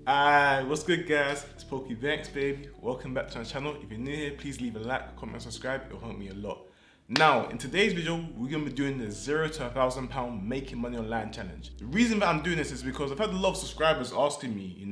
What's good guys? It's Poku Banks, baby. Welcome back to my channel. If you're new here, please leave a like, comment, and subscribe. It'll help me a lot. Now, in today's video, we're going to be doing the £0 to £1,000 making money online challenge. The reason that I'm doing this is because I've had a lot of subscribers asking me,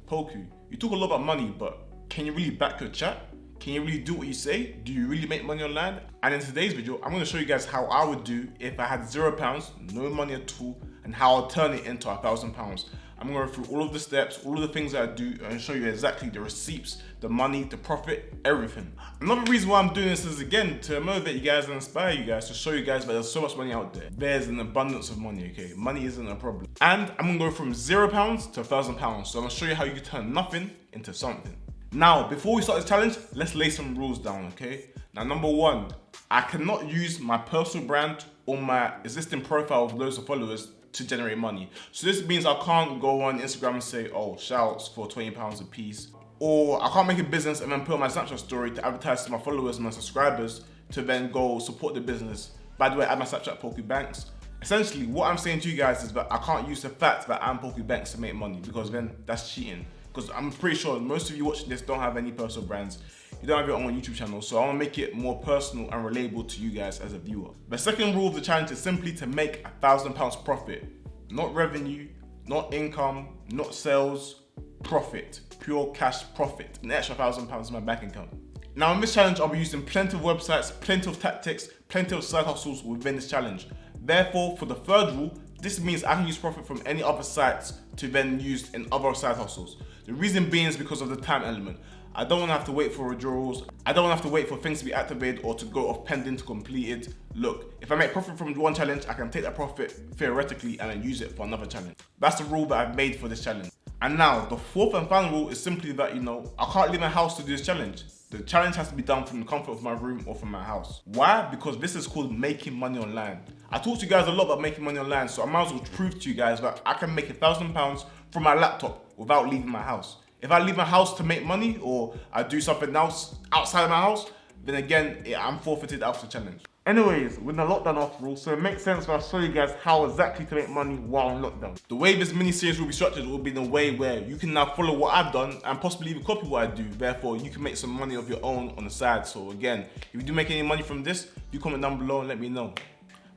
Poku, you talk a lot about money, but can you really back your chat? Can you really do what you say? Do you really make money online? And in today's video, I'm going to show you guys how I would do if I had £0, no money at all, and how I'll turn it into £1,000. I'm going to go through all of the steps, all of the things that I do, and show you exactly the receipts, the money, the profit, everything. Another reason why I'm doing this is, again, to motivate you guys and inspire you guys, to show you guys that there's so much money out there. There's an abundance of money, okay? Money isn't a problem. And I'm going to go from £0 to £1,000. So I'm going to show you how you can turn nothing into something. Now, before we start this challenge, let's lay some rules down, okay? Now, number one, I cannot use my personal brand or my existing profile of loads of followers to generate money. So this means I can't go on Instagram and say, oh, shouts for £20 a piece. Or I can't make a business and then put on my Snapchat story to advertise to my followers and my subscribers to then go support the business. By the way, add my Snapchat Poku Banks. Essentially, what I'm saying to you guys is that I can't use the fact that I'm Poku Banks to make money, because then that's cheating. Because I'm pretty sure most of you watching this don't have any personal brands. You don't have your own YouTube channel, so I want to make it more personal and relatable to you guys as a viewer. The second rule of the challenge is simply to make £1,000 profit. Not revenue, not income, not sales, profit. Pure cash profit. An extra £1,000 in my bank account. Now in this challenge, I'll be using plenty of websites, plenty of tactics, plenty of side hustles within this challenge. Therefore, for the third rule, this means I can use profit from any other sites to then use in other side hustles. The reason being is because of the time element. I don't want to have to wait for withdrawals. I don't want to have to wait for things to be activated or to go off pending to completed. Look, if I make profit from one challenge, I can take that profit theoretically and then use it for another challenge. That's the rule that I've made for this challenge. And now, the fourth and final rule is simply that, I can't leave my house to do this challenge. The challenge has to be done from the comfort of my room or from my house. Why? Because this is called making money online. I talked to you guys a lot about making money online, so I might as well prove to you guys that I can make £1,000 from my laptop without leaving my house. If I leave my house to make money, or I do something else outside of my house, then again, I'm forfeited out of the challenge. Anyways, we're in the lockdown after all, so it makes sense if I show you guys how exactly to make money while in lockdown. The way this mini-series will be structured will be in a way where you can now follow what I've done and possibly even copy what I do. Therefore, you can make some money of your own on the side. So again, if you do make any money from this, you comment down below and let me know.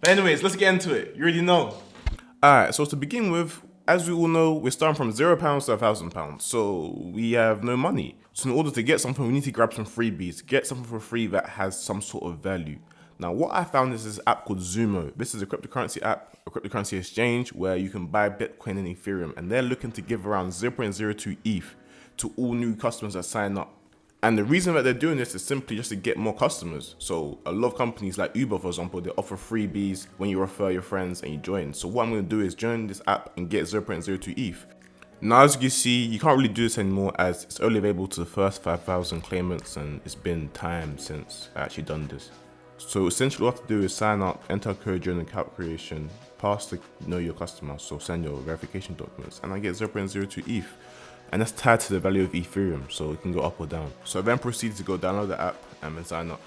But anyways, let's get into it. You already know. Alright, so to begin with, as we all know, we're starting from £0 to £1,000, so we have no money. So in order to get something, we need to grab some freebies, get something for free that has some sort of value. Now, what I found is this app called Zumo. This is a cryptocurrency app, a cryptocurrency exchange where you can buy Bitcoin and Ethereum, and they're looking to give around 0.02 ETH to all new customers that sign up. And the reason that they're doing this is simply just to get more customers. So a lot of companies like Uber, for example, they offer freebies when you refer your friends and you join. So what I'm going to do is join this app and get 0.02 ETH. Now, as you can see, you can't really do this anymore as it's only available to the first 5,000 claimants, and it's been time since I actually done this. So essentially what you have to do is sign up, enter a code during the account creation, pass the know your customer, so send your verification documents, and I get 0.02 ETH. And that's tied to the value of Ethereum, so it can go up or down. So I then proceed to go download the app and then sign up.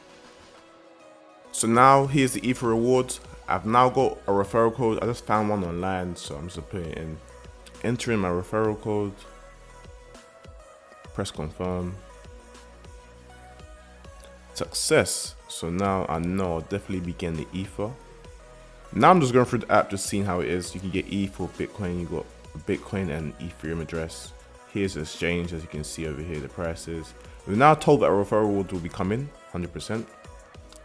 So now here's the Ether rewards. I've now got a referral code. I just found one online, so I'm just gonna put it in. Enter in my referral code, press confirm. Success. So now I know I'll definitely be getting the Ether. Now I'm just going through the app, just seeing how it is. You can get ETH or Bitcoin. You got a Bitcoin and Ethereum address. Here's the exchange, as you can see over here, the prices. We're now told that a referral reward will be coming, 100%.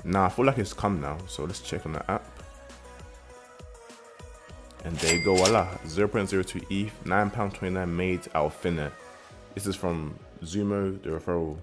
Now I feel like it's come now, so let's check on the app. And there you go, voila, 0.02 ETH, £9.29 made out of thin air. This is from Zumo, the referral.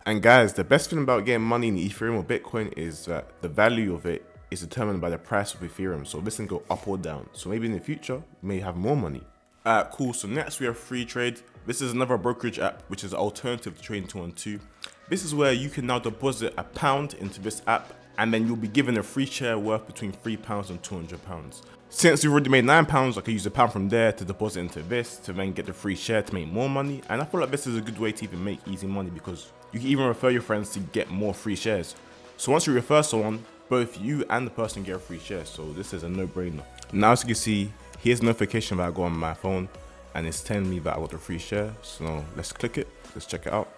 And guys, the best thing about getting money in Ethereum or Bitcoin is that the value of it is determined by the price of Ethereum. So this can go up or down. So maybe in the future, you may have more money. Alright, cool. So next we have Freetrade. This is another brokerage app, which is an alternative to Trading 212. This is where you can now deposit £1 into this app, and then you'll be given a free share worth between £3 and £200. Since you've already made £9, I can use £1 from there to deposit into this to then get the free share to make more money. And I feel like this is a good way to even make easy money, because you can even refer your friends to get more free shares. So once you refer someone, both you and the person get a free share. So this is a no-brainer. Now, as you can see, here's a notification that I got on my phone. and it's telling me that I got a free share. So now let's click it, let's check it out.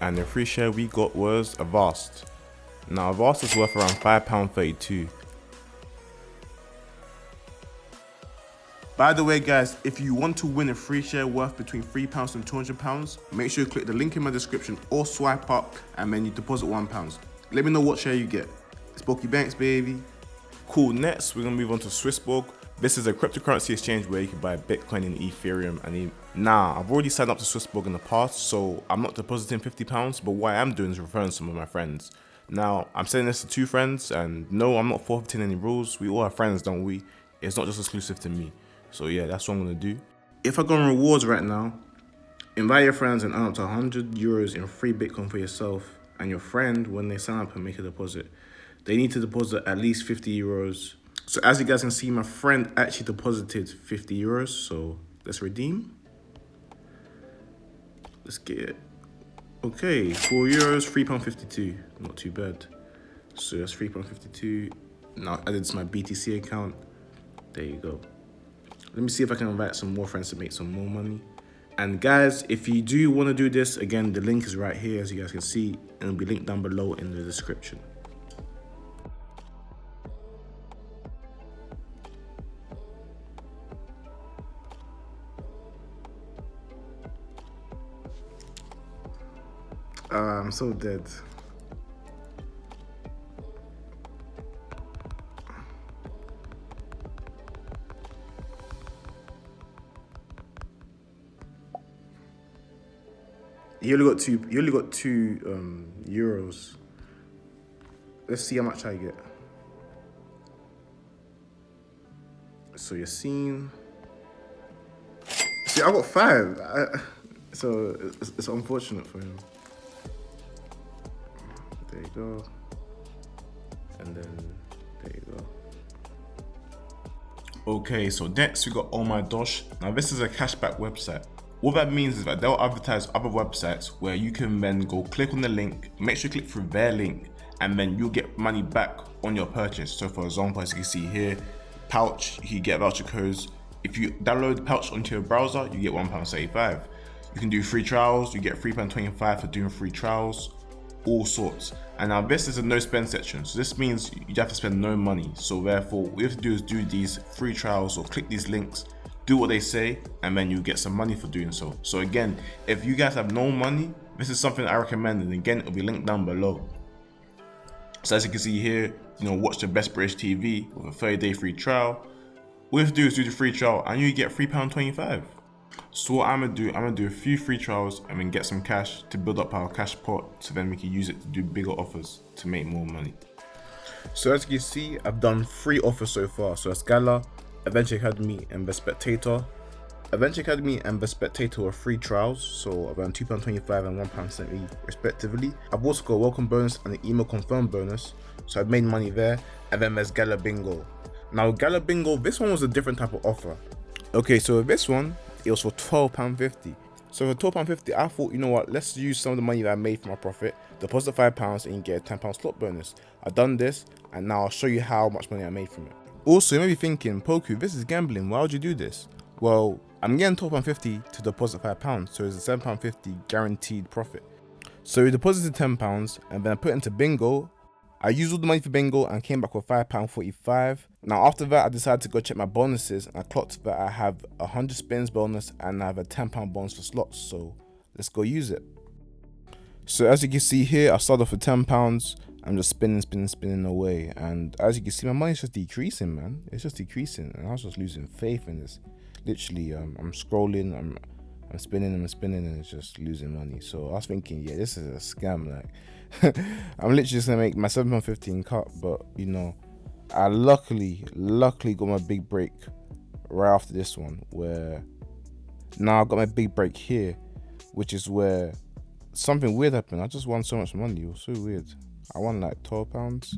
And the free share we got was a Vast. Now a Vast is worth around £5.32. By the way guys, if you want to win a free share worth between £3 and £200, make sure you click the link in my description or swipe up and then you deposit £1. Let me know what share you get. It's Poku Banks, baby. Cool, next we're gonna move on to Swissborg. This is a cryptocurrency exchange where you can buy Bitcoin and Ethereum. I've already signed up to Swissborg in the past, so I'm not depositing £50, but what I am doing is referring some of my friends. Now, I'm saying this to 2 friends, and no, I'm not forfeiting any rules. We all have friends, don't we? It's not just exclusive to me. So yeah, that's what I'm gonna do. If I go on rewards right now, invite your friends and earn up to €100 in free Bitcoin for yourself and your friend when they sign up and make a deposit. They need to deposit at least €50. So as you guys can see, my friend actually deposited €50. So let's redeem. Let's get it. Okay, €4, £3.52. Not too bad. So that's £3.52. Now added to my BTC account. There you go. Let me see if I can invite some more friends to make some more money. And guys, if you do want to do this, again, the link is right here, as you guys can see, and it'll be linked down below in the description. I'm so dead. You only got two euros. Let's see how much I get. So you're seeing. See, I got 5. So it's unfortunate for him. There you go. And then there you go. Okay, so next we got ohmydosh. Now this is a cashback website. What that means is that they'll advertise other websites where you can then go click on the link, make sure you click through their link, and then you'll get money back on your purchase. So for example, as you can see here, Pouch, you get voucher codes. If you download Pouch onto your browser, you get £1.75. You can do free trials, you get £3.25 for doing free trials, all sorts. And now this is a no spend section. So this means you have to spend no money. So therefore, what you have to do is do these free trials or click these links, do what they say, and then you get some money for doing so. So again, if you guys have no money, this is something I recommend, and again, it'll be linked down below. So as you can see here, watch the best British TV with a 30-day free trial. All you have to do is do the free trial and you get £3.25. So what I'm gonna do a few free trials and then get some cash to build up our cash pot, so then we can use it to do bigger offers to make more money. So as you can see, I've done 3 offers so far. So that's Gala, Adventure Academy, and The Spectator. Adventure Academy and The Spectator are free trials, so around £2.25 and £1.70 respectively. I've also got a welcome bonus and an email confirm bonus, so I've made money there. And then there's Gala Bingo. Now Gala Bingo, this one was a different type of offer. Okay, so with this one, it was for £12.50. So for £12.50, I thought, you know what, let's use some of the money that I made from my profit, deposit £5 and you get a £10 slot bonus. I've done this, and now I'll show you how much money I made from it. Also, you may be thinking, Poku, this is gambling, why would you do this? Well, I'm getting £12.50 to deposit £5, so it's a £7.50 guaranteed profit. So we deposited £10 and then I put it into Bingo. I used all the money for Bingo and came back with £5.45. Now after that, I decided to go check my bonuses, and I clocked that I have 100 spins bonus and I have a £10 bonus for slots, so let's go use it. So as you can see here, I started off with £10. I'm just spinning away, and as you can see, my money's just decreasing, man. It's just decreasing, and I was just losing faith in this. Literally, I'm scrolling, I'm spinning, and it's just losing money. So I was thinking, yeah, this is a scam. Like, I'm literally just gonna make my £7.15 cut, but I luckily got my big break right after this one, where now I got my big break here, which is where something weird happened. I just won so much money. It was so weird. I won like £12.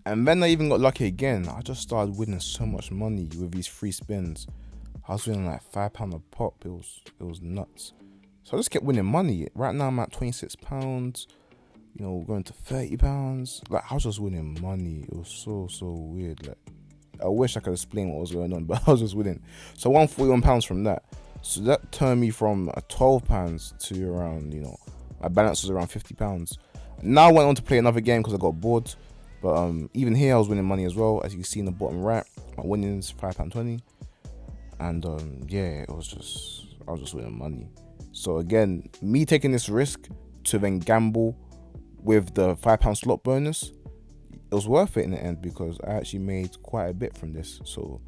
And then I even got lucky again. I just started winning so much money with these free spins. I was winning like £5 a pop. It was nuts. So I just kept winning money. Right now I'm at £26. Going to £30. Like, I was just winning money. It was so weird. Like, I wish I could explain what was going on, but I was just winning. So I won £41 from that. So that turned me from £12 to around, my balance was around £50. Now I went on to play another game because I got bored. But even here I was winning money as well. As you can see in the bottom right, my winnings £5.20. And yeah, I was just winning money. So again, me taking this risk to then gamble with the £5 slot bonus, it was worth it in the end because I actually made quite a bit from this. So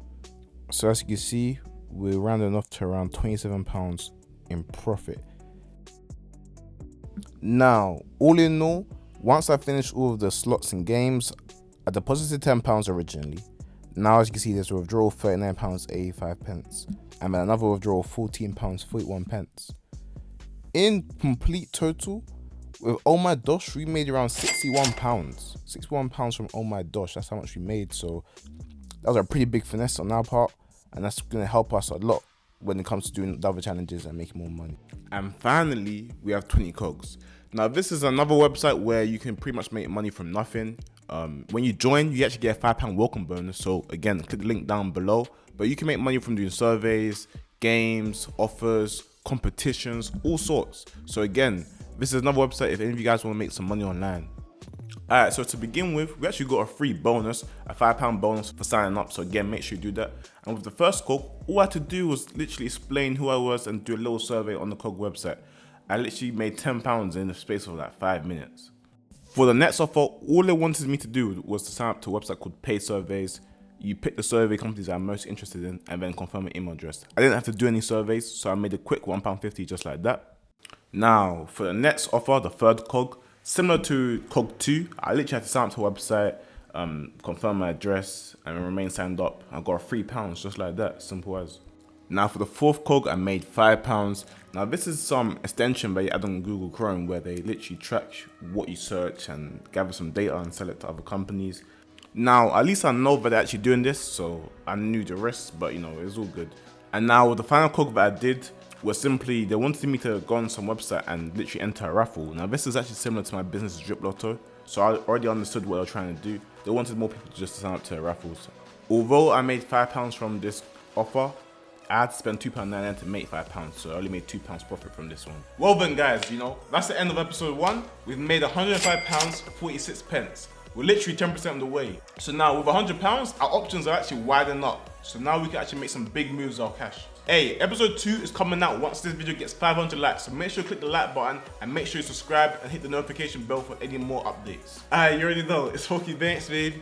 as you can see, we're rounding off to around £27 in profit. Now, all in all, once I finished all of the slots and games, I deposited £10 originally. Now, as you can see, there's a withdrawal of £39.85 and then another withdrawal of £14.41. In complete total, with ohmydosh, we made around £61. £61 from ohmydosh, that's how much we made. So that was a pretty big finesse on our part, and that's going to help us a lot when it comes to doing the other challenges and making more money. And finally, we have 20 Cogs. Now, this is another website where you can pretty much make money from nothing. When you join, you actually get a £5 welcome bonus. So again, click the link down below. But you can make money from doing surveys, games, offers, competitions, all sorts. So again, this is another website if any of you guys want to make some money online. Alright, so to begin with, we actually got a free bonus, a £5 bonus for signing up. So again, make sure you do that. And with the first cog, all I had to do was literally explain who I was and do a little survey on the Cog website. I literally made £10 in the space of like 5 minutes. For the next offer, all they wanted me to do was to sign up to a website called Paid Surveys. You pick the survey companies I'm most interested in and then confirm an email address. I didn't have to do any surveys, so I made a quick £1.50 just like that. Now, for the next offer, the third cog, similar to Cog 2, I literally had to sign up to a website, confirm my address, and remain signed up. I got £3 just like that, simple as. Now for the fourth cog, I made £5. Now this is some extension that you add on Google Chrome where they literally track what you search and gather some data and sell it to other companies. Now, at least I know that they're actually doing this, so I knew the risks, but it's all good. And now the final cog that I did was simply, they wanted me to go on some website and literally enter a raffle. Now this is actually similar to my business drip lotto, so I already understood what they were trying to do. They wanted more people to just sign up to raffles. Although I made £5 from this offer, I had to spend £2.99 to make £5, so I only made £2 profit from this one. Well then guys, that's the end of episode 1. We've made £105, 46 pence. We're literally 10% of the way. So now with £100, our options are actually widening up. So now we can actually make some big moves with our cash. Hey, episode 2 is coming out once this video gets 500 likes. So make sure you click the like button and make sure you subscribe and hit the notification bell for any more updates. Alright, you already know, it's Poku Banks, babe.